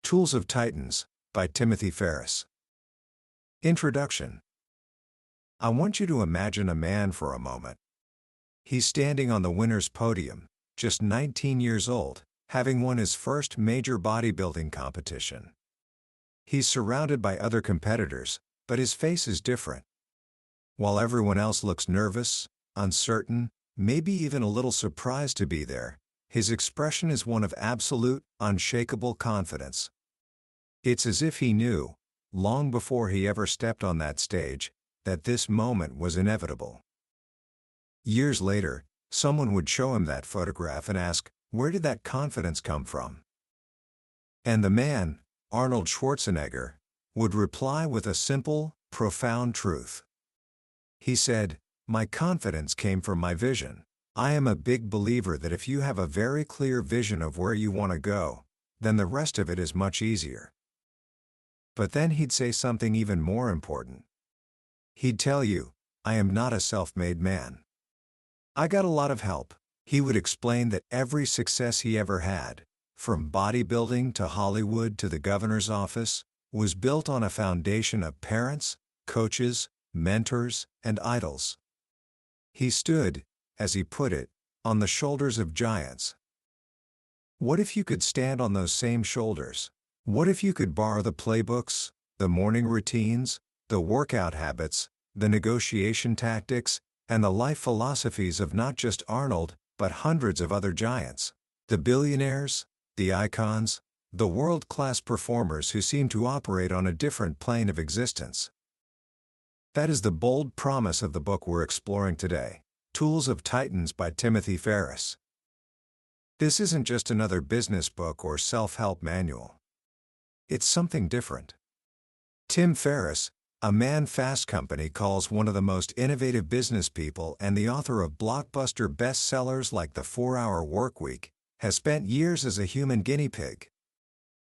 Tools of Titans, by Timothy Ferriss. Introduction. I want you to imagine a man for a moment. He's standing on the winner's podium, just 19 years old, having won his first major bodybuilding competition. He's surrounded by other competitors, but his face is different. While everyone else looks nervous, uncertain, maybe even a little surprised to be there, his expression is one of absolute, unshakable confidence. It's as if he knew, long before he ever stepped on that stage, that this moment was inevitable. Years later, someone would show him that photograph and ask, where did that confidence come from? And the man, Arnold Schwarzenegger, would reply with a simple, profound truth. He said, "My confidence came from my vision. I am a big believer that if you have a very clear vision of where you want to go, then the rest of it is much easier." But then he'd say something even more important. He'd tell you, "I am not a self-made man. I got a lot of help." He would explain that every success he ever had, from bodybuilding to Hollywood to the governor's office, was built on a foundation of parents, coaches, mentors, and idols. He stood, as he put it, on the shoulders of giants. What if you could stand on those same shoulders? What if you could borrow the playbooks, the morning routines, the workout habits, the negotiation tactics, and the life philosophies of not just Arnold, but hundreds of other giants, the billionaires, the icons, the world-class performers who seem to operate on a different plane of existence? That is the bold promise of the book we're exploring today, Tools of Titans by Timothy Ferriss. This isn't just another business book or self-help manual. It's something different. Tim Ferriss, a man Fast Company calls one of the most innovative business people and the author of blockbuster bestsellers like The 4-Hour Workweek, has spent years as a human guinea pig.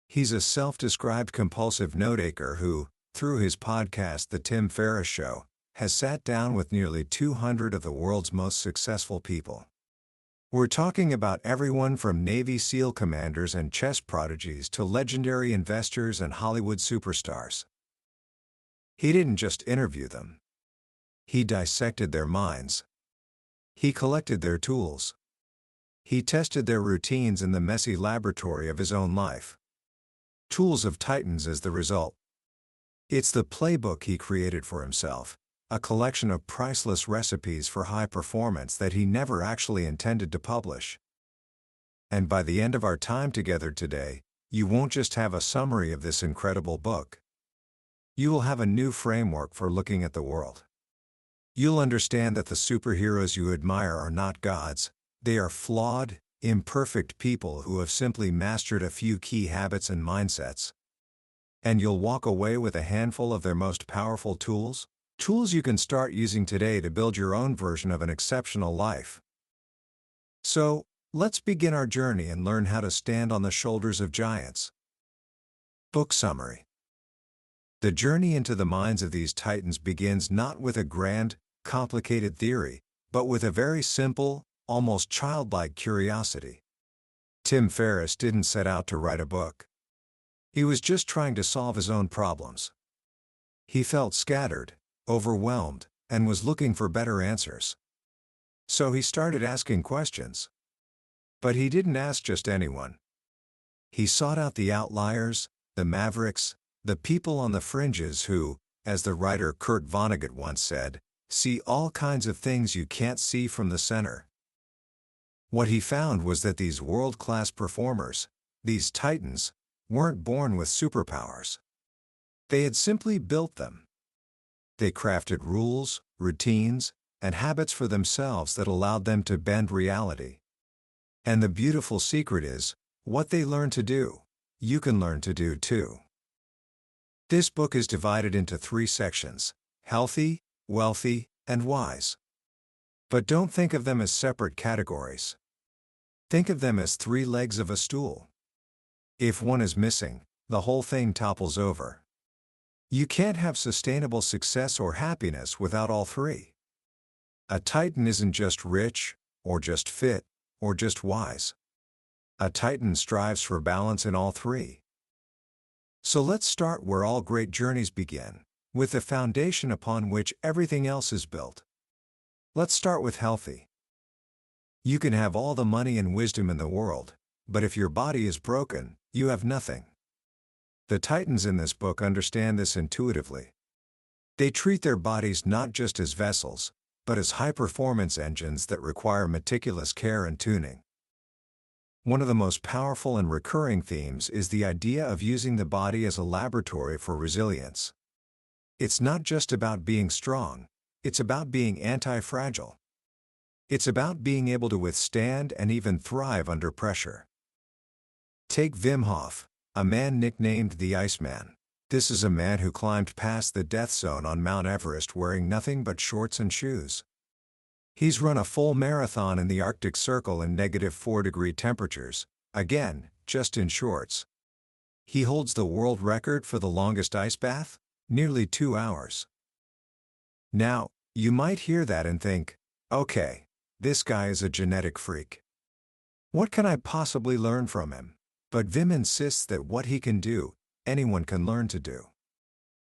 He's a self-described compulsive note-taker who, through his podcast The Tim Ferriss Show, has sat down with nearly 200 of the world's most successful people. We're talking about everyone from Navy SEAL commanders and chess prodigies to legendary investors and Hollywood superstars. He didn't just interview them. He dissected their minds. He collected their tools. He tested their routines in the messy laboratory of his own life. Tools of Titans is the result. It's the playbook he created for himself, a collection of priceless recipes for high performance that he never actually intended to publish. And by the end of our time together today, you won't just have a summary of this incredible book. You will have a new framework for looking at the world. You'll understand that the superheroes you admire are not gods, they are flawed, imperfect people who have simply mastered a few key habits and mindsets. And you'll walk away with a handful of their most powerful tools, tools you can start using today to build your own version of an exceptional life. So, let's begin our journey and learn how to stand on the shoulders of giants. Book summary. The journey into the minds of these titans begins not with a grand, complicated theory, but with a very simple, almost childlike curiosity. Tim Ferriss didn't set out to write a book. He was just trying to solve his own problems. He felt scattered, overwhelmed, and was looking for better answers. So he started asking questions. But he didn't ask just anyone. He sought out the outliers, the mavericks, the people on the fringes who, as the writer Kurt Vonnegut once said, see all kinds of things you can't see from the center. What he found was that these world-class performers, these titans, weren't born with superpowers. They had simply built them. They crafted rules, routines, and habits for themselves that allowed them to bend reality. And the beautiful secret is, what they learned to do, you can learn to do too. This book is divided into 3 sections: healthy, wealthy, and wise. But don't think of them as separate categories. Think of them as 3 legs of a stool. If one is missing, the whole thing topples over. You can't have sustainable success or happiness without all 3. A titan isn't just rich, or just fit, or just wise. A titan strives for balance in all 3. So let's start where all great journeys begin, with the foundation upon which everything else is built. Let's start with healthy. You can have all the money and wisdom in the world, but if your body is broken, you have nothing. The titans in this book understand this intuitively. They treat their bodies not just as vessels, but as high-performance engines that require meticulous care and tuning. One of the most powerful and recurring themes is the idea of using the body as a laboratory for resilience. It's not just about being strong, it's about being anti-fragile. It's about being able to withstand and even thrive under pressure. Take Wim Hof, a man nicknamed the Iceman. This is a man who climbed past the death zone on Mount Everest wearing nothing but shorts and shoes. He's run a full marathon in the Arctic Circle in -4-degree temperatures, again, just in shorts. He holds the world record for the longest ice bath, nearly 2 hours. Now, you might hear that and think, okay, this guy is a genetic freak. What can I possibly learn from him? But Wim insists that what he can do, anyone can learn to do.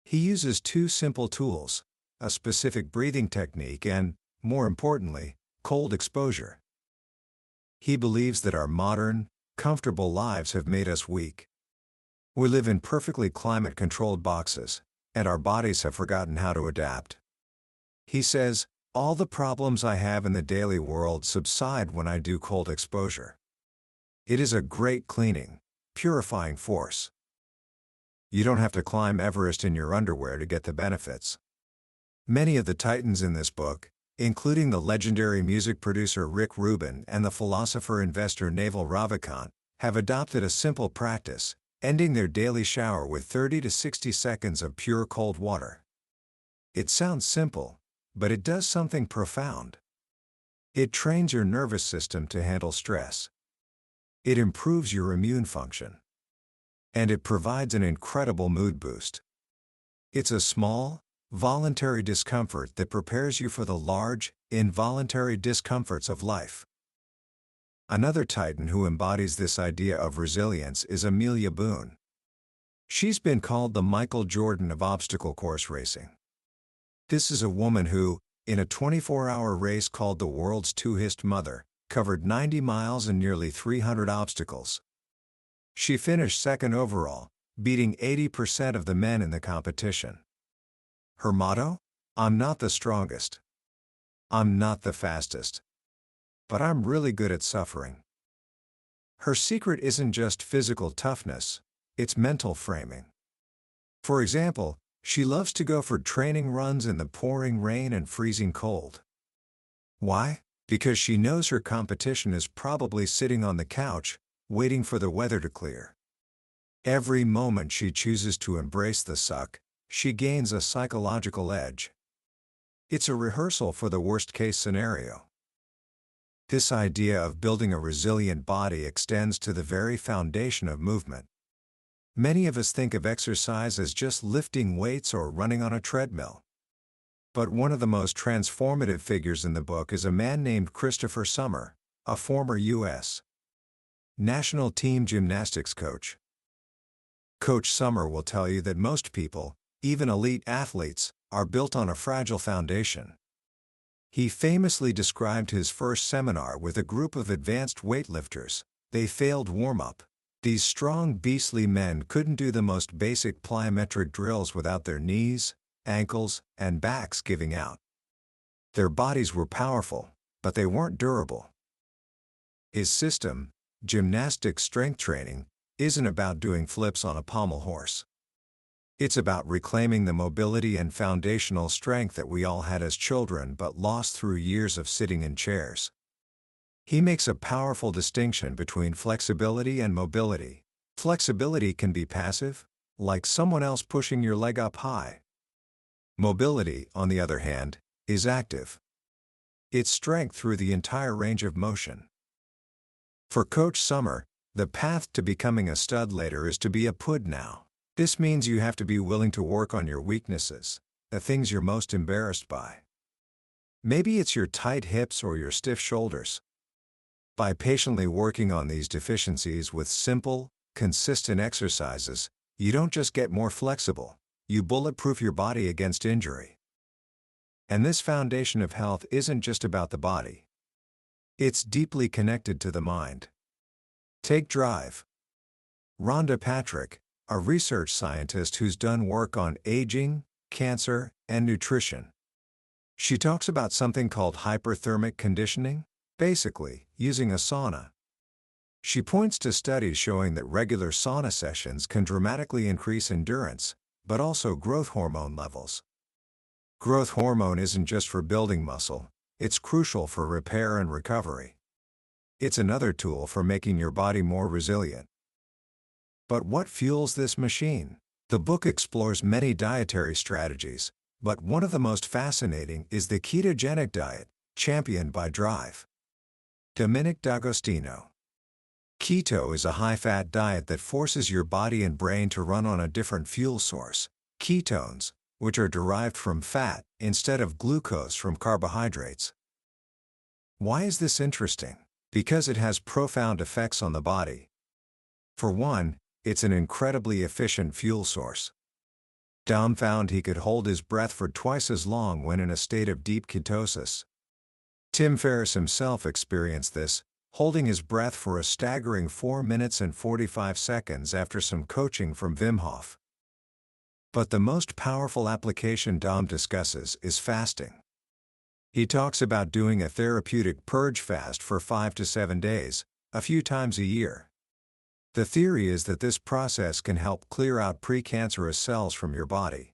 He uses 2 simple tools, a specific breathing technique and, more importantly, cold exposure. He believes that our modern, comfortable lives have made us weak. We live in perfectly climate-controlled boxes, and our bodies have forgotten how to adapt. He says, all the problems I have in the daily world subside when I do cold exposure. It is a great cleaning, purifying force. You don't have to climb Everest in your underwear to get the benefits. Many of the titans in this book, including the legendary music producer Rick Rubin and the philosopher-investor Naval Ravikant, have adopted a simple practice, ending their daily shower with 30 to 60 seconds of pure cold water. It sounds simple, but it does something profound. It trains your nervous system to handle stress. It improves your immune function. And it provides an incredible mood boost. It's a small, voluntary discomfort that prepares you for the large, involuntary discomforts of life. Another titan who embodies this idea of resilience is Amelia Boone. She's been called the Michael Jordan of obstacle course racing. This is a woman who, in a 24-hour race called the World's Two-Hist Mother, covered 90 miles and nearly 300 obstacles. She finished second overall, beating 80% of the men in the competition. Her motto? I'm not the strongest. I'm not the fastest. But I'm really good at suffering. Her secret isn't just physical toughness, it's mental framing. For example, she loves to go for training runs in the pouring rain and freezing cold. Why? Because she knows her competition is probably sitting on the couch, waiting for the weather to clear. Every moment she chooses to embrace the suck, she gains a psychological edge. It's a rehearsal for the worst-case scenario. This idea of building a resilient body extends to the very foundation of movement. Many of us think of exercise as just lifting weights or running on a treadmill. But one of the most transformative figures in the book is a man named Christopher Summer, a former U.S. national team gymnastics coach. Coach Summer will tell you that most people, even elite athletes, are built on a fragile foundation. He famously described his first seminar with a group of advanced weightlifters. They failed warm-up. These strong, beastly men couldn't do the most basic plyometric drills without their knees, ankles, and backs giving out. Their bodies were powerful, but they weren't durable. His system, gymnastic strength training, isn't about doing flips on a pommel horse. It's about reclaiming the mobility and foundational strength that we all had as children but lost through years of sitting in chairs. He makes a powerful distinction between flexibility and mobility. Flexibility can be passive, like someone else pushing your leg up high. Mobility, on the other hand, is active. It's strength through the entire range of motion. For Coach Summer, the path to becoming a stud later is to be a pud now. This means you have to be willing to work on your weaknesses, the things you're most embarrassed by. Maybe it's your tight hips or your stiff shoulders. By patiently working on these deficiencies with simple, consistent exercises, You don't just get more flexible, you bulletproof your body against injury. And this foundation of health isn't just about the body. It's deeply connected to the mind. Take Drive. Rhonda Patrick, a research scientist who's done work on aging, cancer, and nutrition. She talks about something called hyperthermic conditioning, basically, using a sauna. She points to studies showing that regular sauna sessions can dramatically increase endurance, but also growth hormone levels. Growth hormone isn't just for building muscle, it's crucial for repair and recovery. It's another tool for making your body more resilient. But what fuels this machine? The book explores many dietary strategies, but one of the most fascinating is the ketogenic diet, championed by Drive. Dominic D'Agostino. Keto is a high-fat diet that forces your body and brain to run on a different fuel source, ketones, which are derived from fat, instead of glucose from carbohydrates. Why is this interesting? Because it has profound effects on the body. For one, it's an incredibly efficient fuel source. Dom found he could hold his breath for twice as long when in a state of deep ketosis. Tim Ferriss himself experienced this, holding his breath for a staggering 4 minutes and 45 seconds after some coaching from Wim Hof. But the most powerful application Dom discusses is fasting. He talks about doing a therapeutic purge fast for 5 to 7 days, a few times a year. The theory is that this process can help clear out precancerous cells from your body.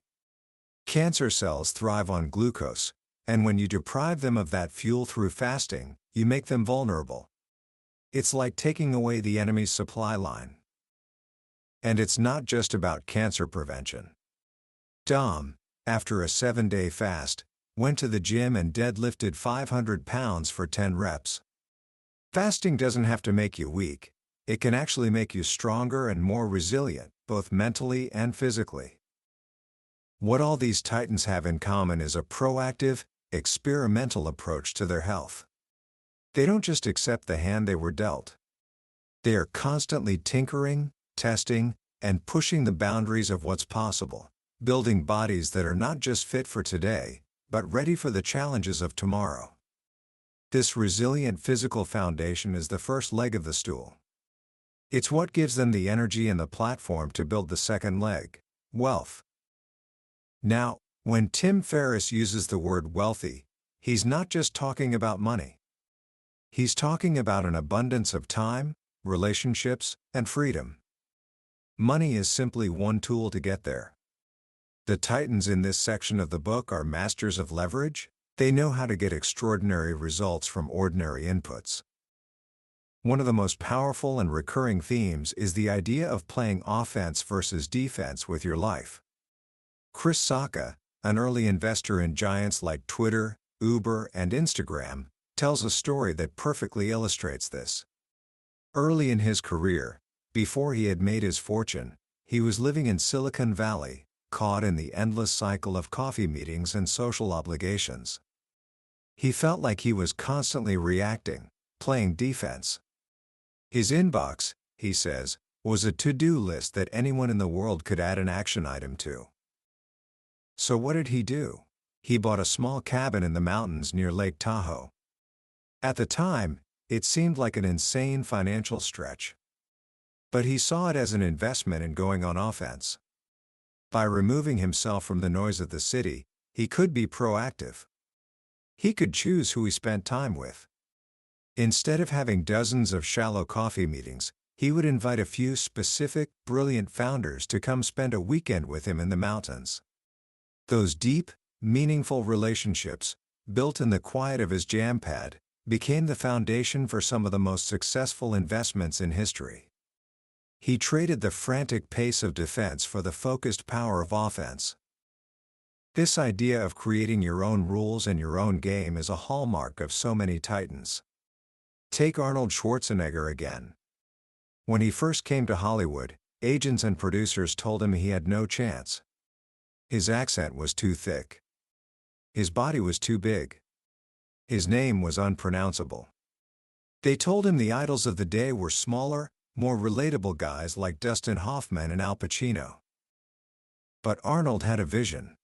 Cancer cells thrive on glucose, and when you deprive them of that fuel through fasting, you make them vulnerable. It's like taking away the enemy's supply line. And it's not just about cancer prevention. Dom, after a 7-day fast, went to the gym and deadlifted 500 pounds for 10 reps. Fasting doesn't have to make you weak. It can actually make you stronger and more resilient, both mentally and physically. What all these titans have in common is a proactive, experimental approach to their health. They don't just accept the hand they were dealt. They are constantly tinkering, testing, and pushing the boundaries of what's possible, building bodies that are not just fit for today, but ready for the challenges of tomorrow. This resilient physical foundation is the first leg of the stool. It's what gives them the energy and the platform to build the second leg, wealth. Now, when Tim Ferriss uses the word wealthy, he's not just talking about money. He's talking about an abundance of time, relationships, and freedom. Money is simply one tool to get there. The titans in this section of the book are masters of leverage. They know how to get extraordinary results from ordinary inputs. One of the most powerful and recurring themes is the idea of playing offense versus defense with your life. Chris Sacca, an early investor in giants like Twitter, Uber, and Instagram, tells a story that perfectly illustrates this. Early in his career, before he had made his fortune, he was living in Silicon Valley, caught in the endless cycle of coffee meetings and social obligations. He felt like he was constantly reacting, playing defense. His inbox, he says, was a to-do list that anyone in the world could add an action item to. So what did he do? He bought a small cabin in the mountains near Lake Tahoe. At the time, it seemed like an insane financial stretch. But he saw it as an investment in going on offense. By removing himself from the noise of the city, he could be proactive. He could choose who he spent time with. Instead of having dozens of shallow coffee meetings, he would invite a few specific, brilliant founders to come spend a weekend with him in the mountains. Those deep, meaningful relationships, built in the quiet of his jam pad, became the foundation for some of the most successful investments in history. He traded the frantic pace of defense for the focused power of offense. This idea of creating your own rules and your own game is a hallmark of so many titans. Take Arnold Schwarzenegger again. When he first came to Hollywood, agents and producers told him he had no chance. His accent was too thick. His body was too big. His name was unpronounceable. They told him the idols of the day were smaller, more relatable guys like Dustin Hoffman and Al Pacino. But Arnold had a vision.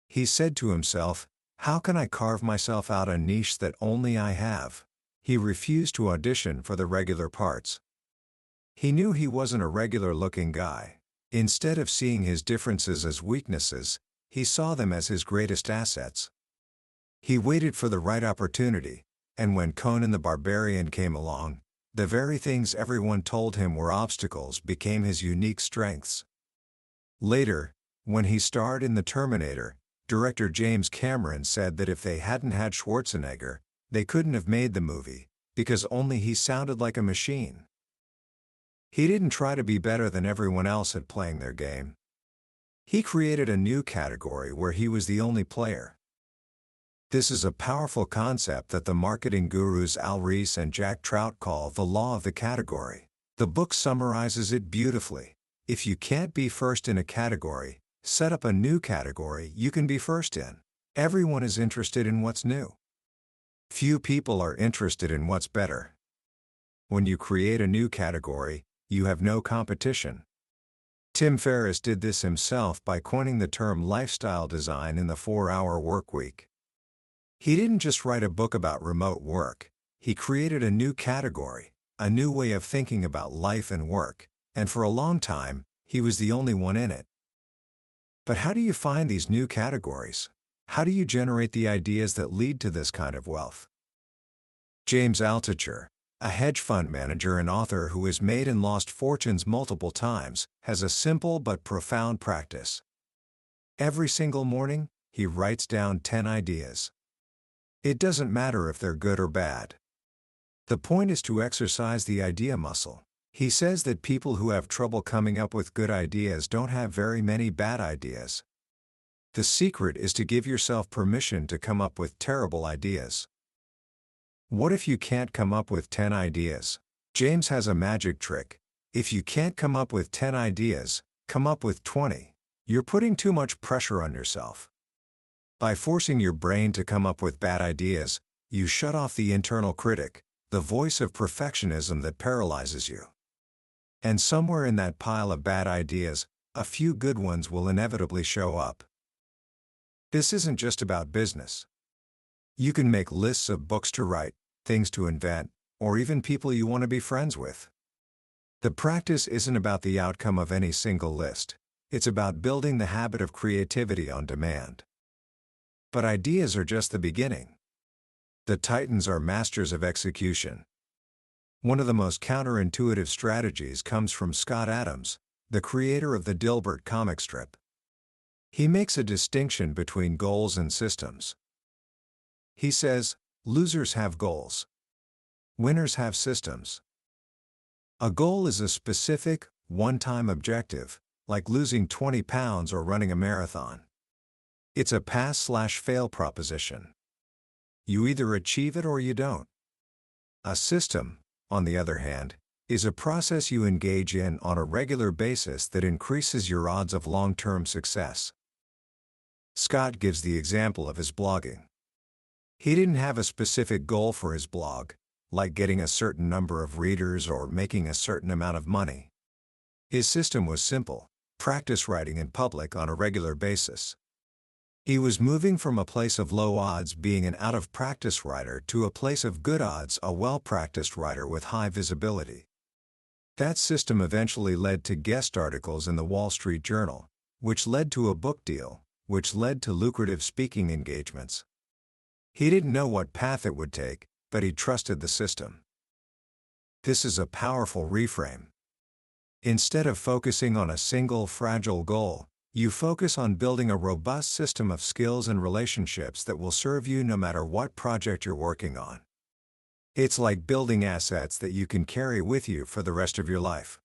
He said to himself, "How can I carve myself out a niche that only I have?" He refused to audition for the regular parts. He knew he wasn't a regular-looking guy. Instead of seeing his differences as weaknesses, he saw them as his greatest assets. He waited for the right opportunity, and when Conan the Barbarian came along, the very things everyone told him were obstacles became his unique strengths. Later, when he starred in The Terminator, director James Cameron said that if they hadn't had Schwarzenegger, they couldn't have made the movie, because only he sounded like a machine. He didn't try to be better than everyone else at playing their game. He created a new category where he was the only player. This is a powerful concept that the marketing gurus Al Ries and Jack Trout call the law of the category. The book summarizes it beautifully. If you can't be first in a category, set up a new category you can be first in. Everyone is interested in what's new. Few people are interested in what's better. When you create a new category, you have no competition. Tim Ferriss did this himself by coining the term lifestyle design in the 4-Hour Workweek. He didn't just write a book about remote work, he created a new category, a new way of thinking about life and work, and for a long time, he was the only one in it. But how do you find these new categories? How do you generate the ideas that lead to this kind of wealth? James Altucher, a hedge fund manager and author who has made and lost fortunes multiple times, has a simple but profound practice. Every single morning, he writes down 10 ideas. It doesn't matter if they're good or bad. The point is to exercise the idea muscle. He says that people who have trouble coming up with good ideas don't have very many bad ideas. The secret is to give yourself permission to come up with terrible ideas. What if you can't come up with 10 ideas? James has a magic trick. If you can't come up with 10 ideas, come up with 20. You're putting too much pressure on yourself. By forcing your brain to come up with bad ideas, you shut off the internal critic, the voice of perfectionism that paralyzes you. And somewhere in that pile of bad ideas, a few good ones will inevitably show up. This isn't just about business. You can make lists of books to write, things to invent, or even people you want to be friends with. The practice isn't about the outcome of any single list. It's about building the habit of creativity on demand. But ideas are just the beginning. The titans are masters of execution. One of the most counterintuitive strategies comes from Scott Adams, the creator of the Dilbert comic strip. He makes a distinction between goals and systems. He says, losers have goals. Winners have systems. A goal is a specific, one-time objective, like losing 20 pounds or running a marathon. It's a pass/fail proposition. You either achieve it or you don't. A system, on the other hand, is a process you engage in on a regular basis that increases your odds of long-term success. Scott gives the example of his blogging. He didn't have a specific goal for his blog, like getting a certain number of readers or making a certain amount of money. His system was simple: practice writing in public on a regular basis. He was moving from a place of low odds being an out-of-practice writer to a place of good odds a well-practiced writer with high visibility. That system eventually led to guest articles in the Wall Street Journal, which led to a book deal, which led to lucrative speaking engagements. He didn't know what path it would take, but he trusted the system. This is a powerful reframe. Instead of focusing on a single fragile goal, you focus on building a robust system of skills and relationships that will serve you no matter what project you're working on. It's like building assets that you can carry with you for the rest of your life.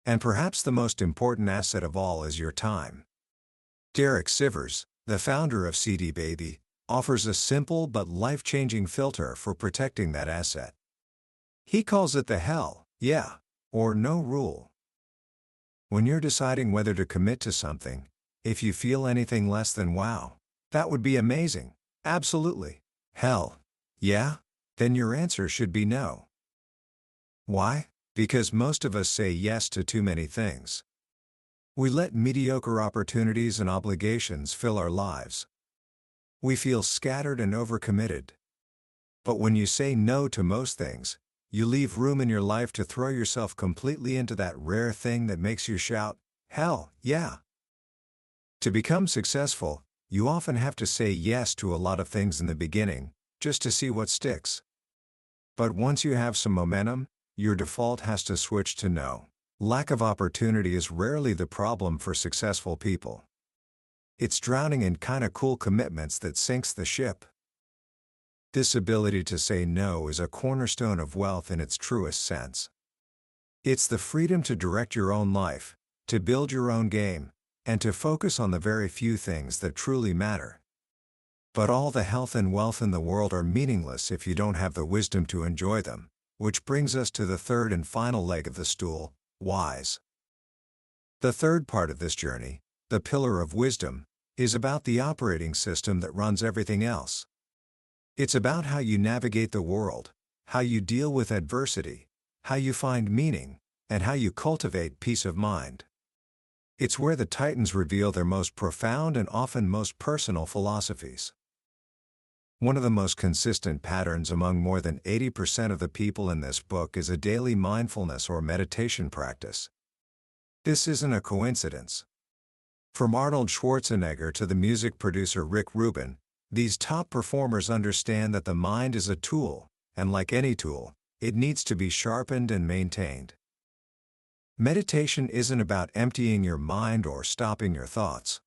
And perhaps the most important asset of all is your time. Derek Sivers, the founder of CD Baby, offers a simple but life-changing filter for protecting that asset. He calls it the hell, yeah, or no rule. When you're deciding whether to commit to something, if you feel anything less than wow, that would be amazing, absolutely, hell, yeah, then your answer should be no. Why? Because most of us say yes to too many things. We let mediocre opportunities and obligations fill our lives. We feel scattered and overcommitted. But when you say no to most things, you leave room in your life to throw yourself completely into that rare thing that makes you shout, "Hell, yeah!" To become successful, you often have to say yes to a lot of things in the beginning, just to see what sticks. But once you have some momentum, your default has to switch to no. Lack of opportunity is rarely the problem for successful people. It's drowning in kinda cool commitments that sinks the ship. This ability to say no is a cornerstone of wealth in its truest sense. It's the freedom to direct your own life, to build your own game, and to focus on the very few things that truly matter. But all the health and wealth in the world are meaningless if you don't have the wisdom to enjoy them, which brings us to the third and final leg of the stool, wise. The third part of this journey, the pillar of wisdom, is about the operating system that runs everything else. It's about how you navigate the world, how you deal with adversity, how you find meaning, and how you cultivate peace of mind. It's where the Titans reveal their most profound and often most personal philosophies. One of the most consistent patterns among more than 80% of the people in this book is a daily mindfulness or meditation practice. This isn't a coincidence. From Arnold Schwarzenegger to the music producer Rick Rubin, these top performers understand that the mind is a tool, and like any tool, it needs to be sharpened and maintained. Meditation isn't about emptying your mind or stopping your thoughts.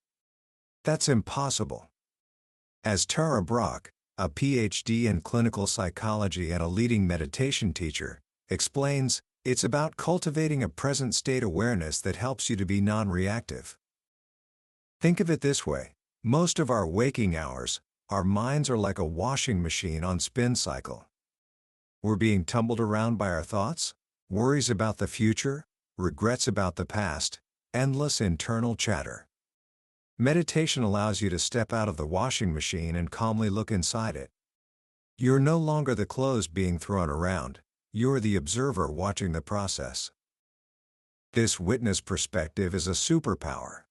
That's impossible. As Tara Brach, a PhD in clinical psychology and a leading meditation teacher, explains, it's about cultivating a present-state awareness that helps you to be non-reactive. Think of it this way: most of our waking hours, our minds are like a washing machine on spin cycle. We're being tumbled around by our thoughts, worries about the future, regrets about the past, endless internal chatter. Meditation allows you to step out of the washing machine and calmly look inside it. You're no longer the clothes being thrown around, you're the observer watching the process. This witness perspective is a superpower.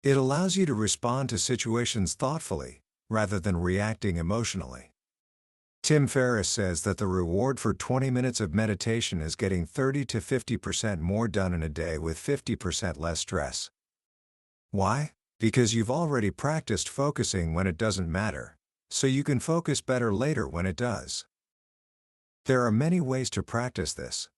It allows you to respond to situations thoughtfully, rather than reacting emotionally. Tim Ferriss says that the reward for 20 minutes of meditation is getting 30 to 50% more done in a day with 50% less stress. Why? Because you've already practiced focusing when it doesn't matter, so you can focus better later when it does. There are many ways to practice this.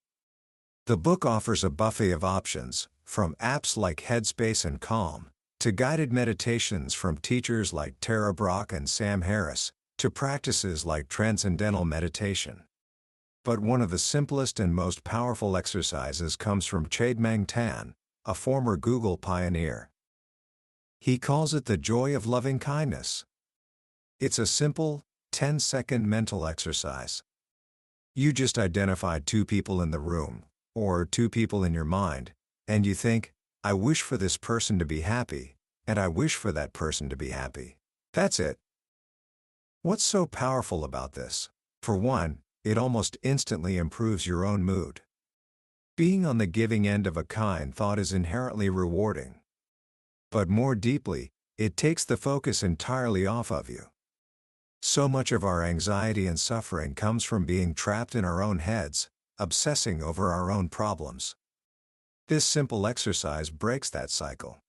The book offers a buffet of options, from apps like Headspace and Calm, to guided meditations from teachers like Tara Brach and Sam Harris, to practices like transcendental meditation. But one of the simplest and most powerful exercises comes from Chade-Meng Tan, a former Google pioneer. He calls it the joy of loving kindness. It's a simple, 10-second mental exercise. You just identify two people in the room, or two people in your mind, and you think, I wish for this person to be happy, and I wish for that person to be happy. That's it. What's so powerful about this? For one, it almost instantly improves your own mood. Being on the giving end of a kind thought is inherently rewarding. But more deeply, it takes the focus entirely off of you. So much of our anxiety and suffering comes from being trapped in our own heads, obsessing over our own problems. This simple exercise breaks that cycle.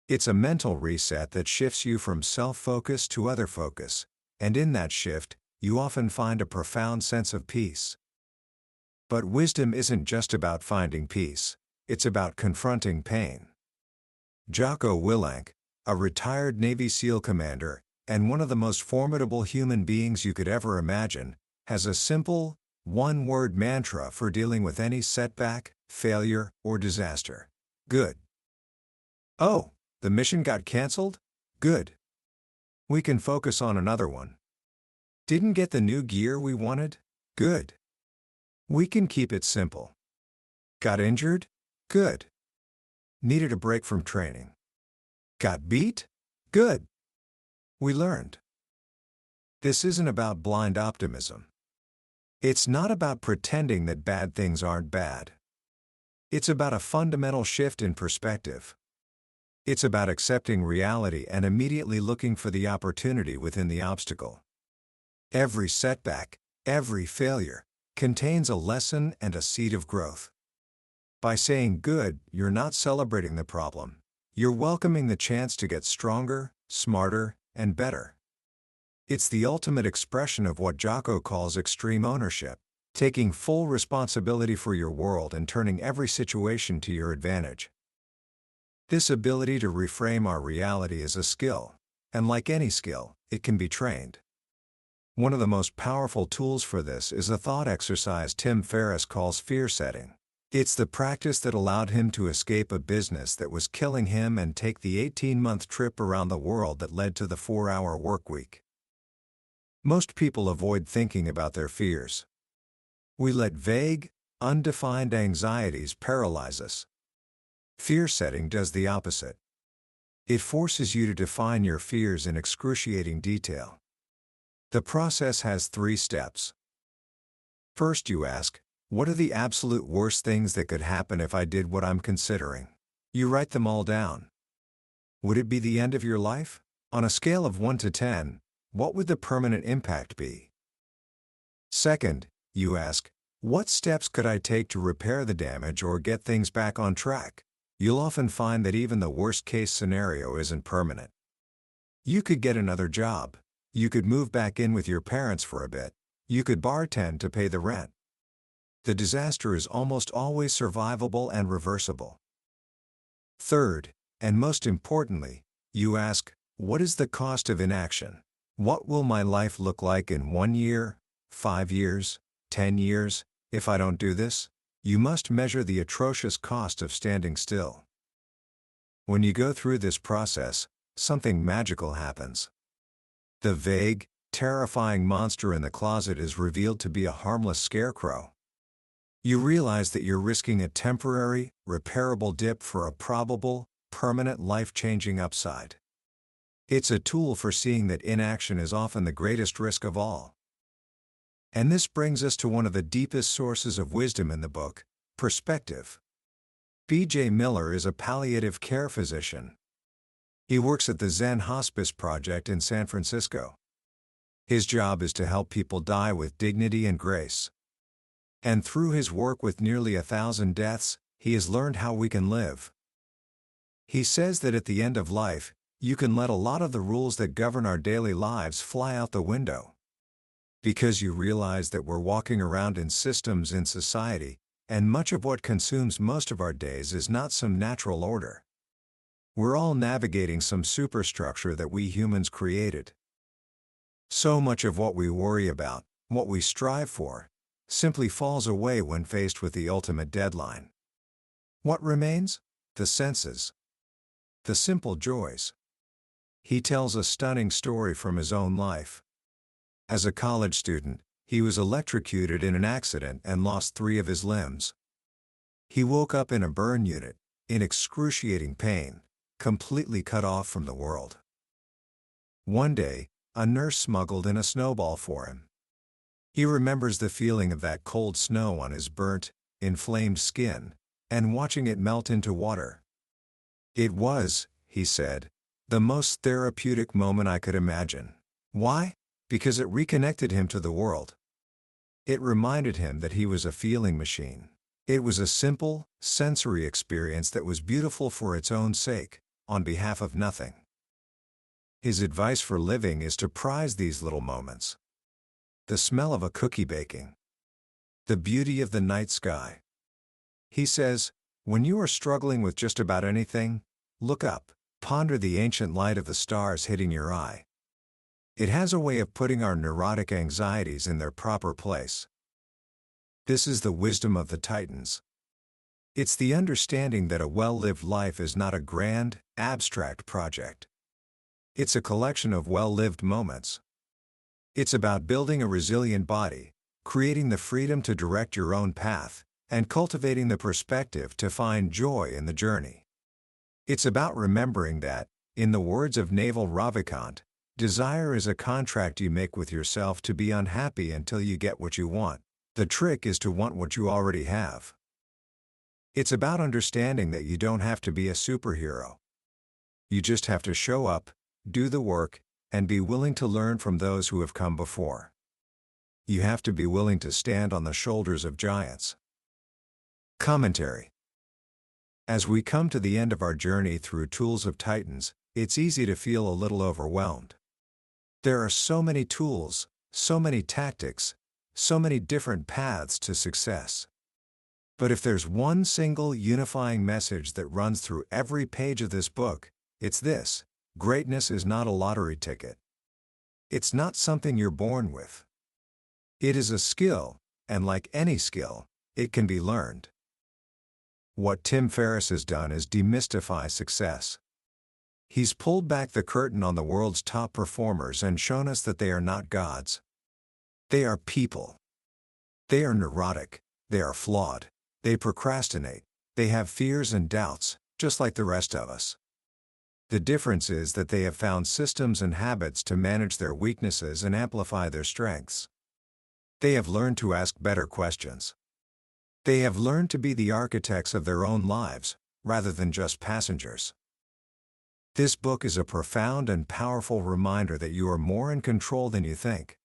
It's a mental reset that shifts you from self-focus to other focus, and in that shift, you often find a profound sense of peace. But wisdom isn't just about finding peace, it's about confronting pain. Jocko Willink, a retired Navy SEAL commander, and one of the most formidable human beings you could ever imagine, has a simple, one-word mantra for dealing with any setback, failure, or disaster. Good. Oh, the mission got canceled? Good. We can focus on another one. Didn't get the new gear we wanted? Good. We can keep it simple. Got injured? Good. Needed a break from training. Got beat? Good. We learned. This isn't about blind optimism. It's not about pretending that bad things aren't bad. It's about a fundamental shift in perspective. It's about accepting reality and immediately looking for the opportunity within the obstacle. Every setback, every failure, contains a lesson and a seed of growth. By saying good, you're not celebrating the problem. You're welcoming the chance to get stronger, smarter, and better. It's the ultimate expression of what Jocko calls extreme ownership, taking full responsibility for your world and turning every situation to your advantage. This ability to reframe our reality is a skill, and like any skill, it can be trained. One of the most powerful tools for this is a thought exercise Tim Ferriss calls fear setting. It's the practice that allowed him to escape a business that was killing him and take the 18-month trip around the world that led to the 4-hour workweek. Most people avoid thinking about their fears. We let vague, undefined anxieties paralyze us. Fear setting does the opposite. It forces you to define your fears in excruciating detail. The process has 3 steps. First, you ask, what are the absolute worst things that could happen if I did what I'm considering? You write them all down. Would it be the end of your life? On a scale of 1 to 10, what would the permanent impact be? Second, you ask, what steps could I take to repair the damage or get things back on track? You'll often find that even the worst-case scenario isn't permanent. You could get another job. You could move back in with your parents for a bit. You could bartend to pay the rent. The disaster is almost always survivable and reversible. Third, and most importantly, you ask, what is the cost of inaction? What will my life look like in 1 year, 5 years, 10 years, if I don't do this? You must measure the atrocious cost of standing still. When you go through this process, something magical happens. The vague, terrifying monster in the closet is revealed to be a harmless scarecrow. You realize that you're risking a temporary, repairable dip for a probable, permanent life-changing upside. It's a tool for seeing that inaction is often the greatest risk of all. And this brings us to one of the deepest sources of wisdom in the book, perspective. B.J. Miller is a palliative care physician. He works at the Zen Hospice Project in San Francisco. His job is to help people die with dignity and grace. And through his work with nearly 1,000 deaths, he has learned how we can live. He says that at the end of life, you can let a lot of the rules that govern our daily lives fly out the window. Because you realize that we're walking around in systems in society, and much of what consumes most of our days is not some natural order. We're all navigating some superstructure that we humans created. So much of what we worry about, what we strive for, simply falls away when faced with the ultimate deadline. What remains? The senses. The simple joys. He tells a stunning story from his own life. As a college student, he was electrocuted in an accident and lost 3 of his limbs. He woke up in a burn unit, in excruciating pain, completely cut off from the world. One day, a nurse smuggled in a snowball for him. He remembers the feeling of that cold snow on his burnt, inflamed skin, and watching it melt into water. It was, he said, the most therapeutic moment I could imagine. Why? Because it reconnected him to the world. It reminded him that he was a feeling machine. It was a simple, sensory experience that was beautiful for its own sake, on behalf of nothing. His advice for living is to prize these little moments. The smell of a cookie baking. The beauty of the night sky. He says, when you are struggling with just about anything, look up, ponder the ancient light of the stars hitting your eye. It has a way of putting our neurotic anxieties in their proper place. This is the wisdom of the Titans. It's the understanding that a well-lived life is not a grand, abstract project. It's a collection of well-lived moments. It's about building a resilient body, creating the freedom to direct your own path, and cultivating the perspective to find joy in the journey. It's about remembering that, in the words of Naval Ravikant, desire is a contract you make with yourself to be unhappy until you get what you want. The trick is to want what you already have. It's about understanding that you don't have to be a superhero. You just have to show up, do the work, and be willing to learn from those who have come before. You have to be willing to stand on the shoulders of giants. Commentary. As we come to the end of our journey through Tools of Titans, it's easy to feel a little overwhelmed. There are so many tools, so many tactics, so many different paths to success. But if there's one single unifying message that runs through every page of this book, it's this: greatness is not a lottery ticket. It's not something you're born with. It is a skill, and like any skill, it can be learned. What Tim Ferriss has done is demystify success. He's pulled back the curtain on the world's top performers and shown us that they are not gods. They are people. They are neurotic, they are flawed, they procrastinate, they have fears and doubts, just like the rest of us. The difference is that they have found systems and habits to manage their weaknesses and amplify their strengths. They have learned to ask better questions. They have learned to be the architects of their own lives, rather than just passengers. This book is a profound and powerful reminder that you are more in control than you think.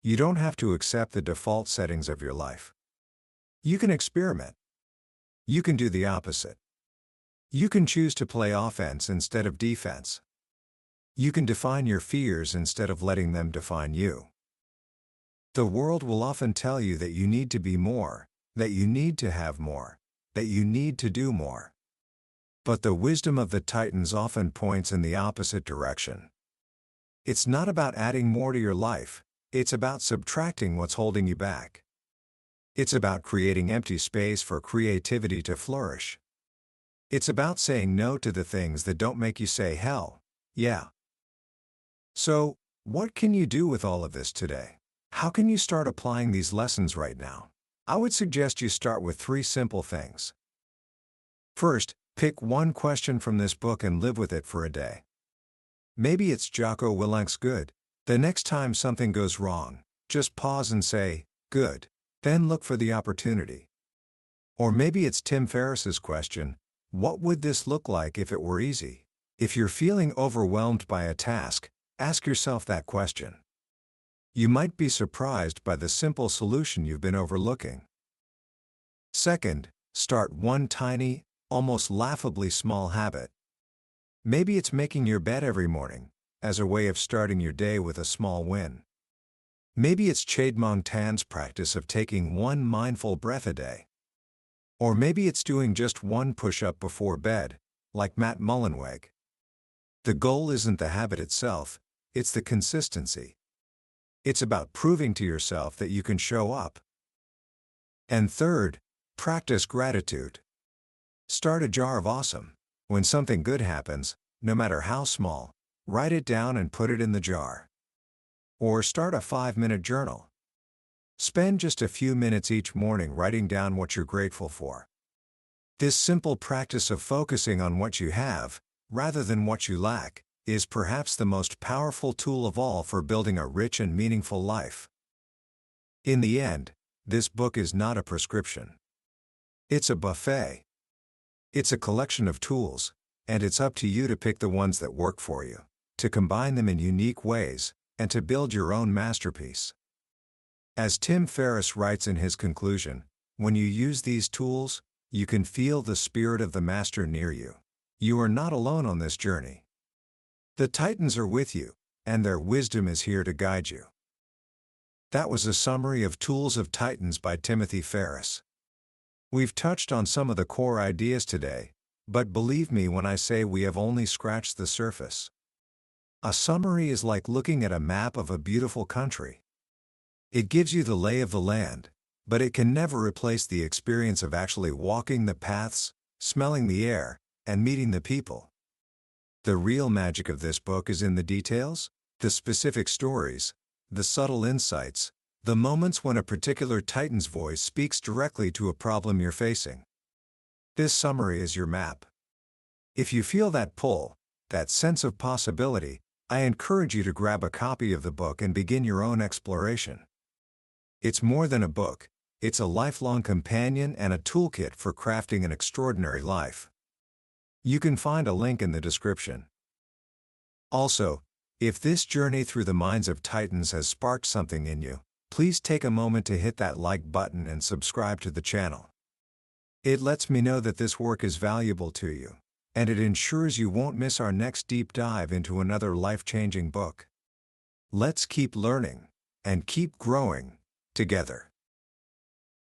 You don't have to accept the default settings of your life. You can experiment. You can do the opposite. You can choose to play offense instead of defense. You can define your fears instead of letting them define you. The world will often tell you that you need to be more, that you need to have more, that you need to do more. But the wisdom of the Titans often points in the opposite direction. It's not about adding more to your life, it's about subtracting what's holding you back. It's about creating empty space for creativity to flourish. It's about saying no to the things that don't make you say, hell, yeah. So, what can you do with all of this today? How can you start applying these lessons right now? I would suggest you start with 3 simple things. First, pick one question from this book and live with it for a day. Maybe it's Jocko Willink's good. The next time something goes wrong, just pause and say, good. Then look for the opportunity. Or maybe it's Tim Ferriss's question: what would this look like if it were easy? If you're feeling overwhelmed by a task, ask yourself that question. You might be surprised by the simple solution you've been overlooking. Second, start one tiny, almost laughably small habit. Maybe it's making your bed every morning, as a way of starting your day with a small win. Maybe it's Chade Tan's practice of taking one mindful breath a day. Or maybe it's doing just one push-up before bed, like Matt Mullenweg. The goal isn't the habit itself, it's the consistency. It's about proving to yourself that you can show up. And third, practice gratitude. Start a jar of awesome. When something good happens, no matter how small, write it down and put it in the jar. Or start a 5-minute journal. Spend just a few minutes each morning writing down what you're grateful for. This simple practice of focusing on what you have, rather than what you lack, is perhaps the most powerful tool of all for building a rich and meaningful life. In the end, this book is not a prescription. It's a buffet. It's a collection of tools, and it's up to you to pick the ones that work for you, to combine them in unique ways, and to build your own masterpiece. As Tim Ferriss writes in his conclusion, when you use these tools, you can feel the spirit of the master near you. You are not alone on this journey. The Titans are with you, and their wisdom is here to guide you. That was a summary of Tools of Titans by Timothy Ferriss. We've touched on some of the core ideas today, but believe me when I say we have only scratched the surface. A summary is like looking at a map of a beautiful country. It gives you the lay of the land, but it can never replace the experience of actually walking the paths, smelling the air, and meeting the people. The real magic of this book is in the details, the specific stories, the subtle insights, the moments when a particular Titan's voice speaks directly to a problem you're facing. This summary is your map. If you feel that pull, that sense of possibility, I encourage you to grab a copy of the book and begin your own exploration. It's more than a book, it's a lifelong companion and a toolkit for crafting an extraordinary life. You can find a link in the description. Also, if this journey through the minds of titans has sparked something in you, please take a moment to hit that like button and subscribe to the channel. It lets me know that this work is valuable to you, and it ensures you won't miss our next deep dive into another life-changing book. Let's keep learning and keep growing together.